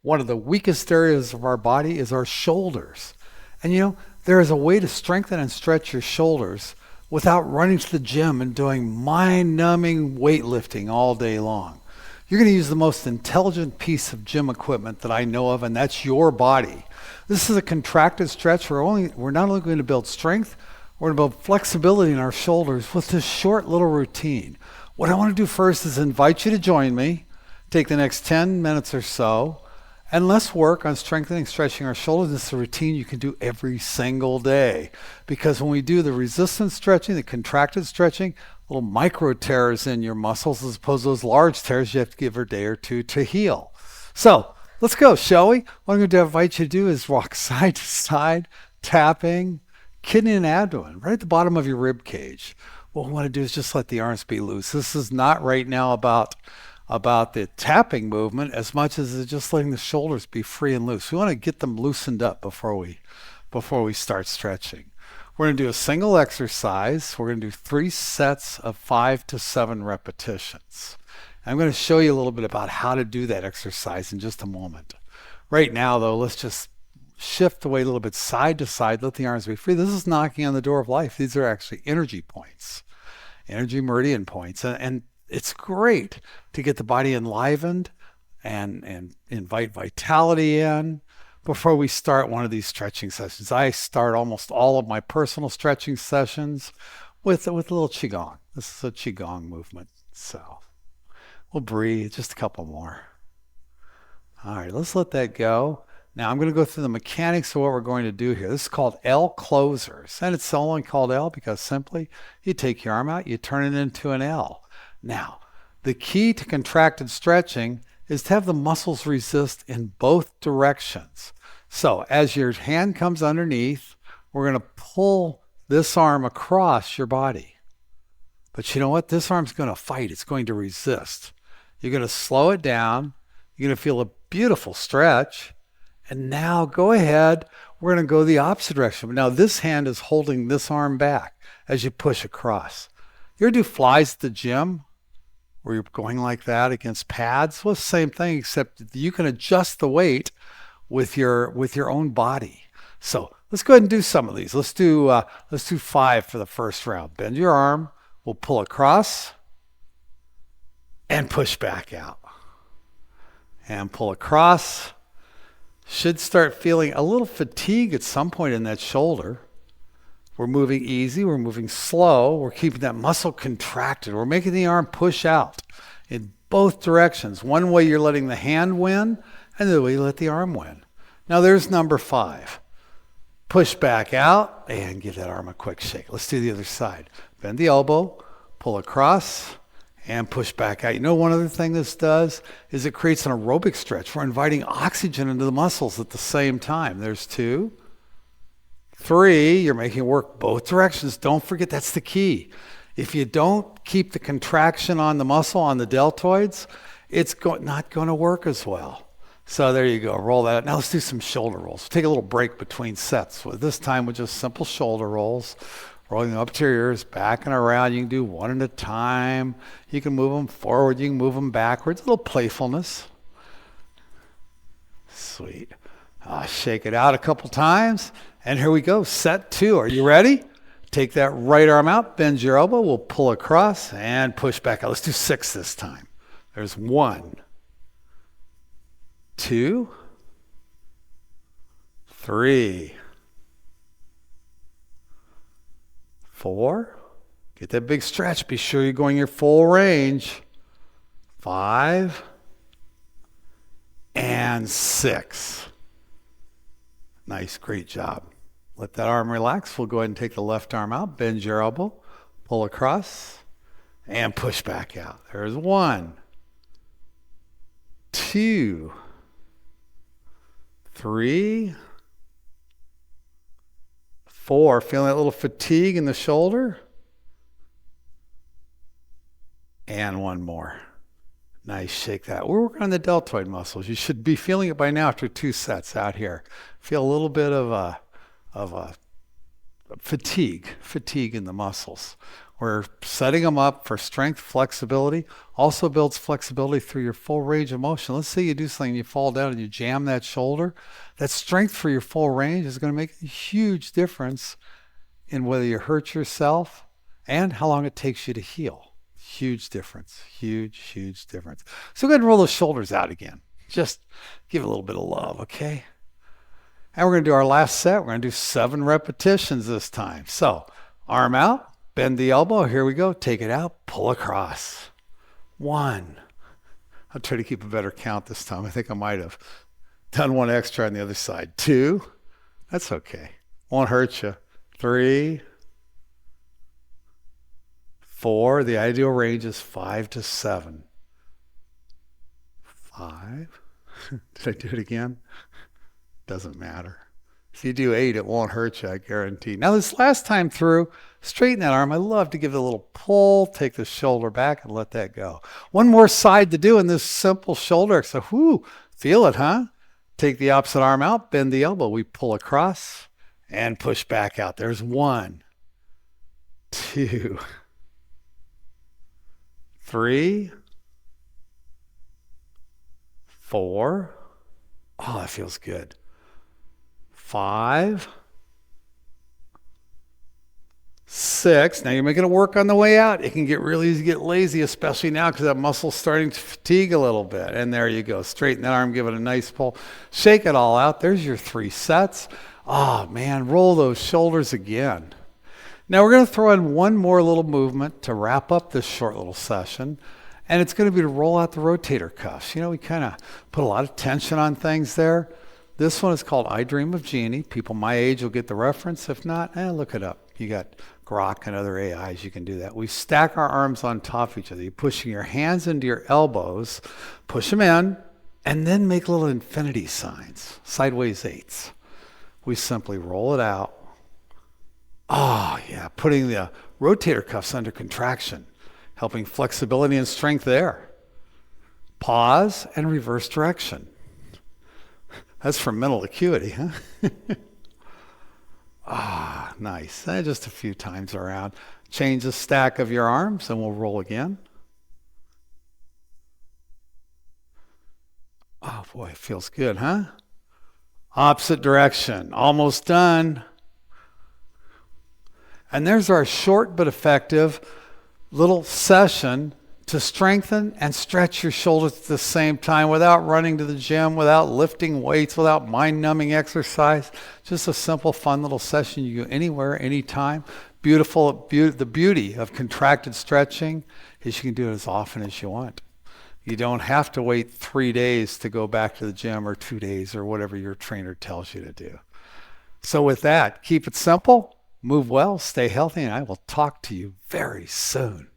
one of the weakest areas of our body is our shoulders. And there is a way to strengthen and stretch your shoulders without running to the gym and doing mind-numbing weightlifting all day long. You're going to use the most intelligent piece of gym equipment that I know of, and that's your body. This is a contracted stretch. We're not only going to build strength, we're going to build flexibility in our shoulders with this short little routine. What I want to do first is invite you to join me. Take the next 10 minutes or so, and let's work on strengthening, stretching our shoulders. It's a routine you can do every single day. Because when we do the resistance stretching, the contracted stretching, little micro tears in your muscles as opposed to those large tears you have to give a day or two to heal. So let's go, shall we? What I'm going to invite you to do is walk side to side, tapping, kidney and abdomen, right at the bottom of your rib cage. What we want to do is just let the arms be loose. This is not right now about the tapping movement as much as it's just letting the shoulders be free and loose. We want to get them loosened up before we start stretching. We're going to do a single exercise. We're going to do 3 sets of 5 to 7 repetitions. I'm going to show you a little bit about how to do that exercise in just a moment. Right now, though, let's just shift the weight a little bit side to side. Let the arms be free. This is knocking on the door of life. These are actually energy points, energy meridian points. And it's great to get the body enlivened and invite vitality in before we start one of these stretching sessions. I start almost all of my personal stretching sessions with a little Qigong. This is a Qigong movement. So we'll breathe, just a couple more. All right, let's let that go. Now I'm going to go through the mechanics of what we're going to do here. This is called L closers. And it's only called L because simply you take your arm out, you turn it into an L. Now, the key to contracted stretching is to have the muscles resist in both directions. So as your hand comes underneath, we're going to pull this arm across your body. But you know what? This arm's going to fight. It's going to resist. You're going to slow it down. You're going to feel a beautiful stretch. And now go ahead. We're going to go the opposite direction. But now this hand is holding this arm back as you push across. You ever do flies at the gym where you're going like that against pads? Well, it's the same thing, except you can adjust the weight with your own body. So let's go ahead and do some of these. Let's do 5 for the first round. Bend your arm. We'll pull across and push back out. And pull across. Should start feeling a little fatigue at some point in that shoulder. We're moving easy. We're moving slow. We're keeping that muscle contracted. We're making the arm push out in both directions. One way you're letting the hand win, and the other way you let the arm win. Now there's number 5. Push back out and give that arm a quick shake. Let's do the other side. Bend the elbow, pull across, and push back out. You know, one other thing this does is it creates an aerobic stretch. We're inviting oxygen into the muscles at the same time. There's 2. 3, you're making it work both directions. Don't forget, that's the key. If you don't keep the contraction on the muscle, on the deltoids, it's not going to work as well. So there you go. Roll that out. Now let's do some shoulder rolls. Take a little break between sets. This time with just simple shoulder rolls. Rolling them up to your ears, back and around. You can do one at a time. You can move them forward. You can move them backwards. A little playfulness. Sweet. Shake it out a couple times. And here we go. Set 2. Are you ready? Take that right arm out. Bend your elbow. We'll pull across and push back out. Let's do 6 this time. There's 1, 2, 3, 4. Get that big stretch. Be sure you're going your full range. 5 and 6. Nice, great job. Let that arm relax. We'll go ahead and take the left arm out. Bend your elbow. Pull across and push back out. There's 1, 2, 3, 4. Feeling that little fatigue in the shoulder. And 1 more. Nice, shake that. We're working on the deltoid muscles. You should be feeling it by now after 2 sets out here. Feel a little bit of a fatigue in the muscles. We're setting them up for strength, flexibility. Also builds flexibility through your full range of motion. Let's say you do something, you fall down and you jam that shoulder. That strength for your full range is going to make a huge difference in whether you hurt yourself and how long it takes you to heal. Huge difference. Huge, huge difference. So go ahead and roll those shoulders out again. Just give it a little bit of love, okay? And we're going to do our last set. We're going to do 7 repetitions this time. So arm out. Bend the elbow. Here we go. Take it out. Pull across. 1. I'll try to keep a better count this time. I think I might have done 1 extra on the other side. 2. That's okay. Won't hurt you. 3. 4. The ideal range is 5 to 7. 5. Did I do it again? Doesn't matter. If you do 8, it won't hurt you, I guarantee. Now this last time through, straighten that arm. I love to give it a little pull, take the shoulder back and let that go. One more side to do in this simple shoulder. So feel it, huh? Take the opposite arm out, bend the elbow. We pull across and push back out. There's 1, 2, 3, 4. Oh, that feels good. 5, 6. Now you're making it work on the way out. It can get really easy to get lazy, especially now because that muscle's starting to fatigue a little bit. And there you go. Straighten that arm, give it a nice pull. Shake it all out. There's your 3 sets. Oh, man, roll those shoulders again. Now we're going to throw in one more little movement to wrap up this short little session. And it's going to be to roll out the rotator cuffs. You know, we kind of put a lot of tension on things there. This one is called I Dream of Jeannie. People my age will get the reference. If not, look it up. You got Grok and other AIs. You can do that. We stack our arms on top of each other. You're pushing your hands into your elbows, push them in, and then make little infinity signs, sideways 8s. We simply roll it out. Oh, yeah, putting the rotator cuffs under contraction, helping flexibility and strength there. Pause and reverse direction. That's for mental acuity, huh? Nice. Just a few times around. Change the stack of your arms and we'll roll again. Oh boy, it feels good, huh? Opposite direction. Almost done. And there's our short but effective little session to strengthen and stretch your shoulders at the same time without running to the gym, without lifting weights, without mind-numbing exercise. Just a simple, fun little session you do anywhere, anytime. The beauty of contracted stretching is you can do it as often as you want. You don't have to wait 3 days to go back to the gym or 2 days or whatever your trainer tells you to do. So with that, keep it simple, move well, stay healthy, and I will talk to you very soon.